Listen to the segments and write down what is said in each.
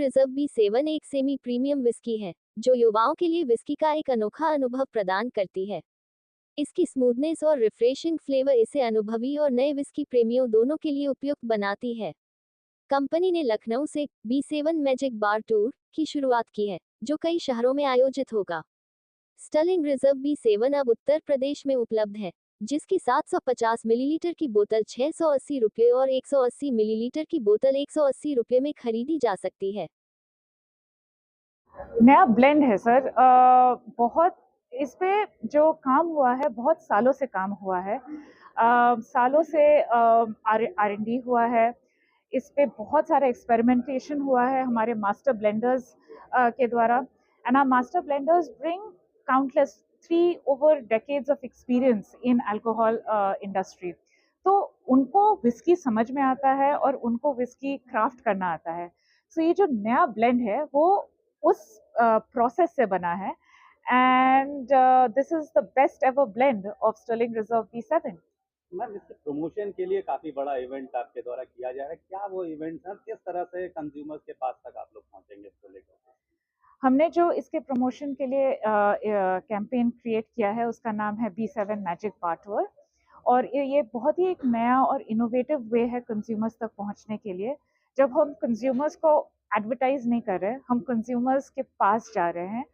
Reserve B7 एक semi premium whisky है जो युवाओं के लिए विस्की का एक अनोखा अनुभव प्रदान करती है। इसकी स्मूथनेस और रिफ्रेशिंग फ्लेवर इसे अनुभवी और नए विस्की प्रेमियों दोनों के लिए उपयुक्त बनाती है। कंपनी ने लखनऊ से B7 मैजिक बार टूर की शुरुआत की है, जो कई शहरों में आयोजित होगा। स्टर्लिंग रिजर्व B7 अब उत्तर प्रदेश में उपलब्ध है, जिसकी 750 मिलीलीटर की बोतल 680 रुपये और 180 मिलीलीटर की बोतल 180 रुपये में खरीदी जा सकती है। नया ब्लेंड है सर। बहुत इस पे जो काम हुआ है, बहुत सालों से काम हुआ है। सालों से R&D हुआ है। इस पे बहुत सारा एक्सपेरिमेंटेशन हुआ है हमारे मास्टर ब्लेंडर्स के द्वारा। And our master blenders bring countless 3 over decades of experience in alcohol industry. तो उनको विस्की समझ में आता है और उनको विस्की क्राफ्ट करना आता है। सो ये जो नया ब्लेंड है वो उस प्रोसेस से बना है। And this is the best ever blend of Sterling Reserve B7। Ma'am, इसके प्रमोशन के लिए काफी बड़ा इवेंट आपके द्वारा किया जा रहा है, क्या वो इवेंट है, किस तरह से कंज्यूमर्स के पास तक आप लोग पहुंचेंगे इसको लेकर? हमने जो इसके प्रमोशन के लिए कैंपेन क्रिएट किया है उसका नाम है B7 मैजिक बार टूर। और ये बहुत ही एक नया और इनोवेटिव वे है कंज्यूमर्स तक पहुंचने के लिए। जब हम कंज्यूमर्स को एडवर्टाइज नहीं कर रहे, हम कंज्यूमर्स के पास जा रहे हैं।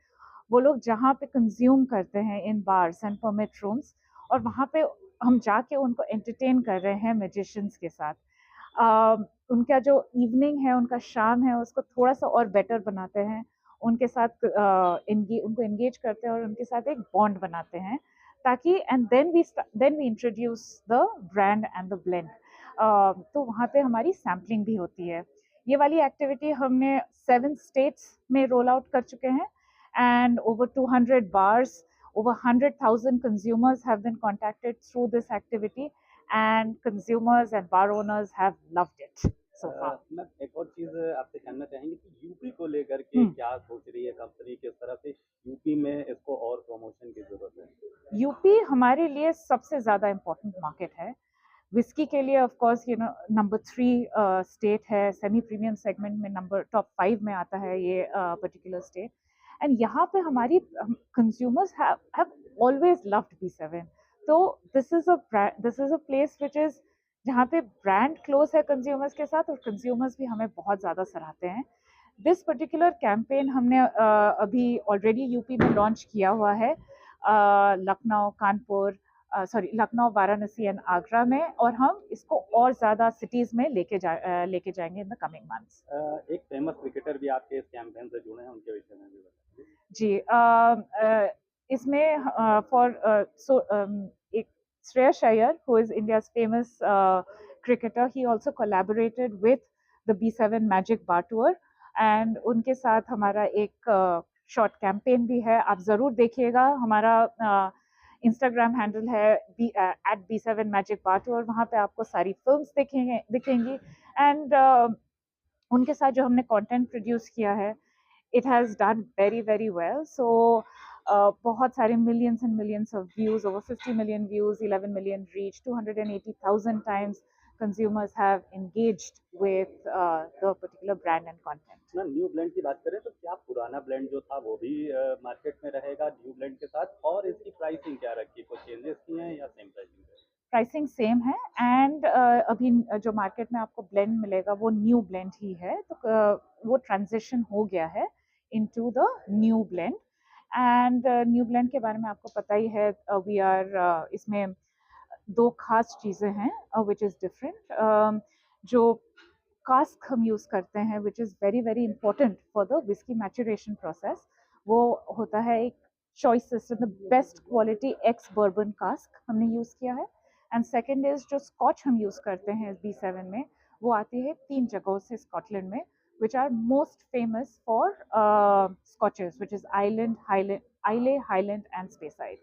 वो लोग जहाँ पे कंज्यूम करते हैं इन बार्स एंड परमिट रूम्स, और वहाँ पे हम जाके उनको एंटरटेन कर रहे हैं मैजिशियंस के साथ। उनका जो इवनिंग है, उनका शाम है, उसको थोड़ा सा और बेटर बनाते हैं। उनके साथ उनको एंगेज करते हैं और उनके साथ एक बॉन्ड बनाते हैं, ताकि and then we introduce the brand and the blend. तो वहाँ पे हमारी सैम्पलिंग भी होती है। ये वाली एक्टिविटी हमने 7 स्टेट्स में रोल आउट कर चुके हैं, and over 200 bars, over 100,000 consumers have been contacted through this activity, and consumers and bar owners have loved it so far. मैं एक और चीज आपसे जानना चाहेंगे कि यूपी को लेकर के क्या सोच रही है कंपनी, किस तरह से यूपी में इसको और प्रमोशन की जरूरत है? यूपी हमारे लिए सबसे ज्यादा इम्पोर्टेंट मार्केट है विस्की के लिए। Of course you know number 3 state है, सेमी प्रीमियम सेगमेंट में नंबर टॉप 5 में आता है ये पर्टिकुलर स्टेट। एंड यहाँ पे हमारी consumers have always loved B7। तो this is a place which is जहाँ पे ब्रांड क्लोज है कंज्यूमर्स के साथ, और कंज्यूमर्स भी हमें बहुत ज़्यादा सराहते हैं। दिस पर्टिकुलर कैंपेन हमने अभी ऑलरेडी यूपी में लॉन्च किया हुआ है, लखनऊ, कानपुर, लखनऊ, वाराणसी एंड आगरा में, और हम इसको और ज़्यादा सिटीज़ में लेके जाएंगे इन द कमिंग मंथ्स। एक फेमस क्रिकेटर भी आपके इस कैंपेन से जुड़े हैं, उनके विषय में भी बताइए। जी, इसमें एक Shreyas Iyer, who is India's famous cricketer, he also collaborated with the B7 Magic Bar Tour, and उनके साथ हमारा एक शॉर्ट कैंपेन भी है। आप ज़रूर देखिएगा। हमारा इंस्टाग्राम हैंडल है @B7 Magic Bar Tour। वहाँ पे आपको सारी फिल्म्स दिखेंगी। एंड उनके साथ जो हमने कंटेंट प्रोड्यूस किया है, it has done very well. So बहुत सारे millions and millions of views, over 50 million views, 11 million reach, 280,000 times consumers have engaged with the particular brand and content. ना न्यू ब्लेंड की बात करें तो क्या पुराना ब्लेंड जो था वो भी मार्केट में रहेगा न्यू ब्लेंड के साथ, और इसकी प्राइसिंग क्या रखी, कुछ चेंजेस किए हैं या सेम प्राइसिंग है? प्राइसिंग सेम है। एंड अभी जो मार्केट में आपको ब्लेंड मिलेगा वो न्यू ब्लेंड ही है। तो वो ट्रांजिशन हो गया है into the new blend. And new blend के बारे में आपको पता ही है, वी आर इसमें 2 खास चीज़ें हैं विच इज़ डिफरेंट। जो कास्क हम यूज़ करते हैं, which is very important for the whisky maturation process, वो होता है एक choice system, the best quality x bourbon cask हमने यूज़ किया है। एंड सेकेंड इज जो स्कॉच हम यूज़ करते हैं B7 में, वो आती है 3 जगहों से स्कॉटलैंड में, which are most famous for scotches, which is Islay, Highland and Speyside.